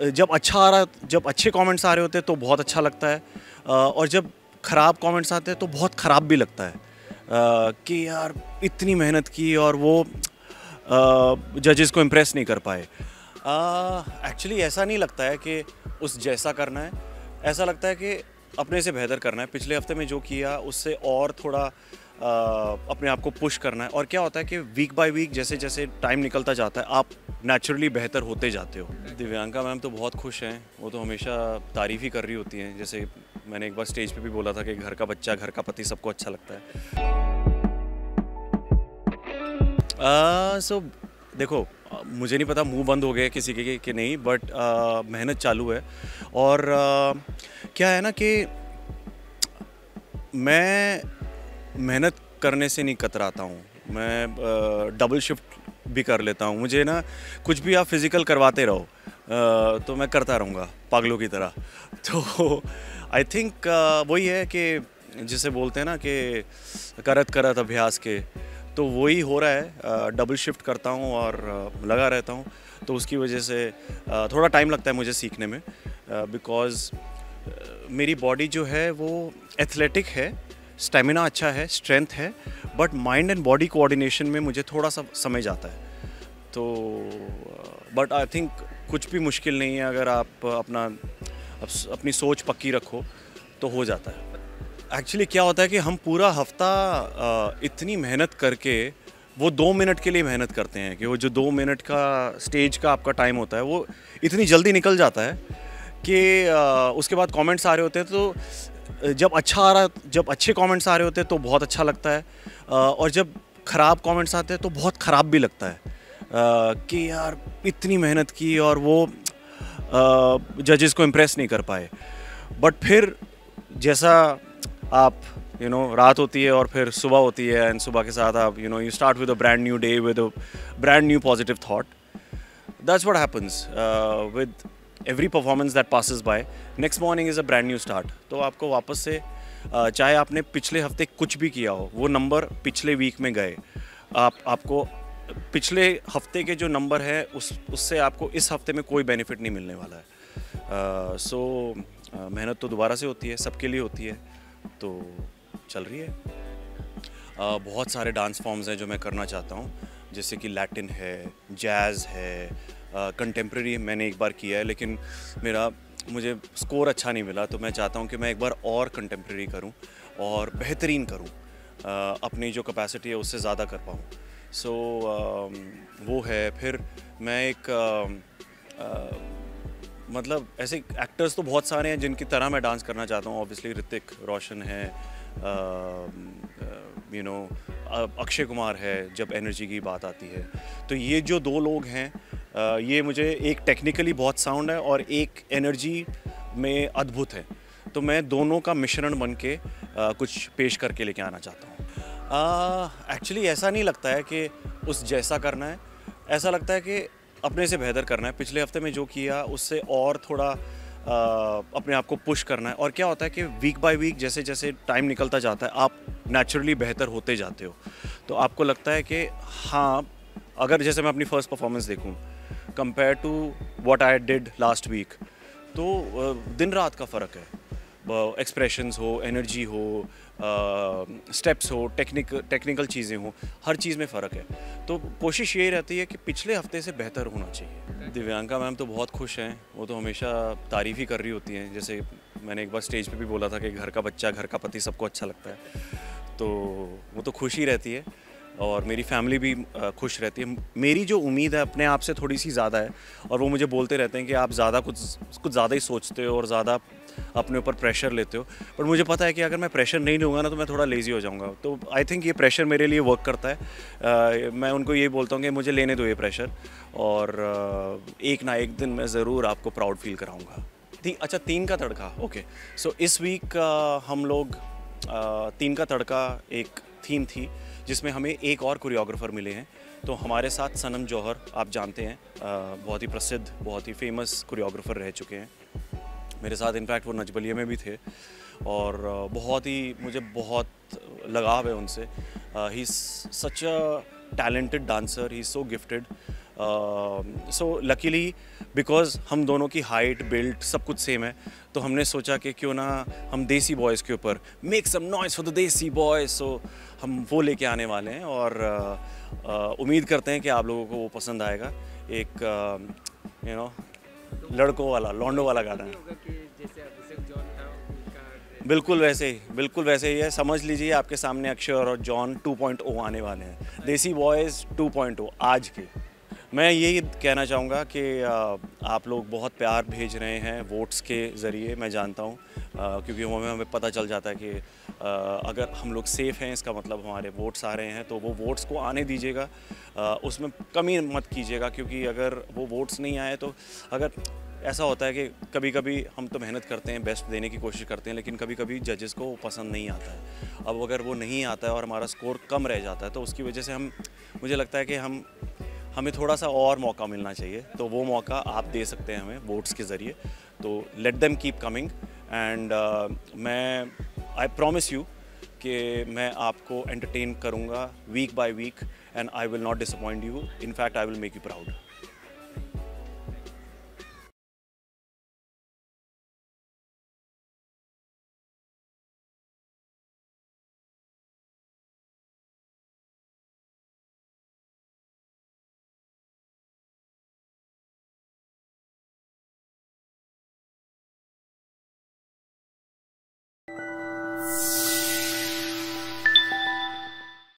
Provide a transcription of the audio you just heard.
जब अच्छा आ रहा, जब अच्छे कमेंट्स आ रहे होते हैं तो बहुत अच्छा लगता है, और जब ख़राब कमेंट्स आते हैं तो बहुत ख़राब भी लगता है, कि यार इतनी मेहनत की और वो जजेस को इम्प्रेस नहीं कर पाए। एक्चुअली ऐसा नहीं लगता है कि उस जैसा करना है, ऐसा लगता है कि अपने से बेहतर करना है। पिछले हफ्ते में जो किया उससे और थोड़ा अपने आप को पुश करना है। और क्या होता है कि वीक बाय वीक जैसे जैसे टाइम निकलता जाता है आप नेचुरली बेहतर होते जाते हो। दिव्यांका मैम तो बहुत खुश हैं, वो तो हमेशा तारीफ़ ही कर रही होती हैं। जैसे मैंने एक बार स्टेज पे भी बोला था कि घर का बच्चा, घर का पति सबको अच्छा लगता है। सो देखो, मुझे नहीं पता मुंह बंद हो गए किसी के कि नहीं, बट मेहनत चालू है। और क्या है ना कि मैं मेहनत करने से नहीं कतराता हूँ। मैं डबल शिफ्ट भी कर लेता हूँ। मुझे ना कुछ भी आप फिज़िकल करवाते रहो, तो मैं करता रहूँगा पागलों की तरह। तो आई थिंक वही है कि जिसे बोलते हैं ना कि करत करत अभ्यास के, तो वही हो रहा है। डबल शिफ्ट करता हूँ और लगा रहता हूँ, तो उसकी वजह से थोड़ा टाइम लगता है मुझे सीखने में, बिकॉज़ मेरी बॉडी जो है वो एथलेटिक है, स्टेमिना अच्छा है, स्ट्रेंथ है, but mind and body coordination में मुझे थोड़ा सा समय जाता है। तो बट आई थिंक कुछ भी मुश्किल नहीं है, अगर आप अपनी सोच पक्की रखो तो हो जाता है। एक्चुअली क्या होता है कि हम पूरा हफ्ता इतनी मेहनत करके वो 2 मिनट के लिए मेहनत करते हैं कि वो जो 2 मिनट का स्टेज का आपका टाइम होता है वो इतनी जल्दी निकल जाता है कि उसके बाद कमेंट्स आ रहे होते हैं, तो जब अच्छा आ रहा, जब अच्छे कमेंट्स आ रहे होते हैं तो बहुत अच्छा लगता है, और जब ख़राब कमेंट्स आते हैं तो बहुत ख़राब भी लगता है, कि यार इतनी मेहनत की और वो जजेस को इम्प्रेस नहीं कर पाए। बट फिर जैसा आप रात होती है और फिर सुबह होती है, एंड सुबह के साथ आप you start with a brand new day with a brand new positive thought. That's what happens with every performance that passes by. Next morning is a brand new start. तो आपको वापस से चाहे आपने पिछले हफ्ते कुछ भी किया हो, वो नंबर पिछले वीक में गए, आपको पिछले हफ्ते के जो नंबर है उससे आपको इस हफ्ते में कोई बेनिफिट नहीं मिलने वाला है। सो मेहनत तो दोबारा से होती है, सबके लिए होती है, तो चल रही है। बहुत सारे डांस फॉर्म्स हैं जो मैं करना चाहता हूँ, जैसे कि लैटिन है, जैज़ है, कंटेम्प्रेरी मैंने एक बार किया है, लेकिन मुझे स्कोर अच्छा नहीं मिला, तो मैं चाहता हूँ कि मैं एक बार और कंटेम्प्रेरी करूँ और बेहतरीन करूँ, अपनी जो कैपेसिटी है उससे ज़्यादा कर पाऊँ। सो वो है। फिर मैं एक मतलब ऐसे एक्टर्स तो बहुत सारे हैं जिनकी तरह मैं डांस करना चाहता हूँ। ऑब्वियसली ऋतिक रोशन है, अक्षय कुमार है जब एनर्जी की बात आती है। तो ये जो 2 लोग हैं, ये मुझे, एक टेक्निकली बहुत साउंड है और एक एनर्जी में अद्भुत है, तो मैं दोनों का मिश्रण बन के कुछ पेश करके लेके आना चाहता हूँ। एक्चुअली ऐसा नहीं लगता है कि उस जैसा करना है, ऐसा लगता है कि अपने से बेहतर करना है। पिछले हफ्ते में जो किया उससे और थोड़ा अपने आप को पुश करना है। और क्या होता है कि वीक बाय वीक जैसे जैसे टाइम निकलता जाता है आप नेचुरली बेहतर होते जाते हो, तो आपको लगता है कि हाँ, अगर जैसे मैं अपनी फर्स्ट परफॉर्मेंस देखूं compare to what I did last week, तो दिन रात का फ़र्क है। एक्सप्रेशंस हो, एनर्जी हो, स्टेप्स हो, टेक्निकल चीज़ें हो, हर चीज़ में फ़र्क है। तो कोशिश यही रहती है कि पिछले हफ्ते से बेहतर होना चाहिए। दिव्यांका मैम तो बहुत खुश हैं, वो तो हमेशा तारीफ़ ही कर रही होती हैं। जैसे मैंने एक बार स्टेज पे भी बोला था कि घर का बच्चा, घर का पति सबको अच्छा लगता है, तो वो तो खुश ही रहती है और मेरी फैमिली भी खुश रहती है। मेरी जो उम्मीद है अपने आप से थोड़ी सी ज़्यादा है, और वो मुझे बोलते रहते हैं कि आप कुछ ज़्यादा ही सोचते हो और ज़्यादा अपने ऊपर प्रेशर लेते हो। पर मुझे पता है कि अगर मैं प्रेशर नहीं लूँगा ना तो मैं थोड़ा लेज़ी हो जाऊँगा। तो आई थिंक ये प्रेशर मेरे लिए वर्क करता है। मैं उनको ये बोलता हूँ कि मुझे लेने दो ये प्रेशर, और एक ना एक दिन मैं ज़रूर आपको प्राउड फील कराऊँगा। अच्छा, 3 का तड़का, ओके। सो इस वीक हम लोग 3 का तड़का एक थीम थी जिसमें हमें एक और कोरियोग्राफर मिले हैं। तो हमारे साथ सनम जौहर, आप जानते हैं, बहुत ही प्रसिद्ध, बहुत ही फेमस कोरियोग्राफर रह चुके हैं। मेरे साथ इनफैक्ट वो नच बलिए में भी थे, और मुझे बहुत लगाव है उनसे। He is such a talented dancer, he is so gifted. So luckily because हम दोनों की हाइट बिल्ड सब कुछ सेम है, तो हमने सोचा कि क्यों ना हम देसी बॉयज़ के ऊपर make some noise for the desi boys. So हम वो लेके आने वाले हैं और उम्मीद करते हैं कि आप लोगों को वो पसंद आएगा। एक यू नो लड़कों वाला लॉन्डो वाला गाना है। बिल्कुल वैसे ही है। समझ लीजिए आपके सामने अक्षय और जॉन 2.0 आने वाले हैं, देसी बॉयज़ 2.0 आज के। मैं यही कहना चाहूँगा कि आप लोग बहुत प्यार भेज रहे हैं वोट्स के ज़रिए, मैं जानता हूँ, क्योंकि हमें पता चल जाता है कि अगर हम लोग सेफ़ हैं इसका मतलब हमारे वोट्स आ रहे हैं, तो वो वोट्स को आने दीजिएगा, उसमें कमी मत कीजिएगा, क्योंकि अगर वो वोट्स नहीं आए तो अगर ऐसा होता है कि कभी कभी हम तो मेहनत करते हैं, बेस्ट देने की कोशिश करते हैं, लेकिन कभी कभी जजेस को वो पसंद नहीं आता है। अब अगर वो नहीं आता है और हमारा स्कोर कम रह जाता है तो उसकी वजह से मुझे लगता है कि हमें थोड़ा सा और मौका मिलना चाहिए, तो वो मौका आप दे सकते हैं हमें वोट्स के ज़रिए। तो let them keep coming and मैं आई प्रॉमिस यू कि मैं आपको एंटरटेन करूँगा week by week and I will not disappoint you, in fact I will make you proud.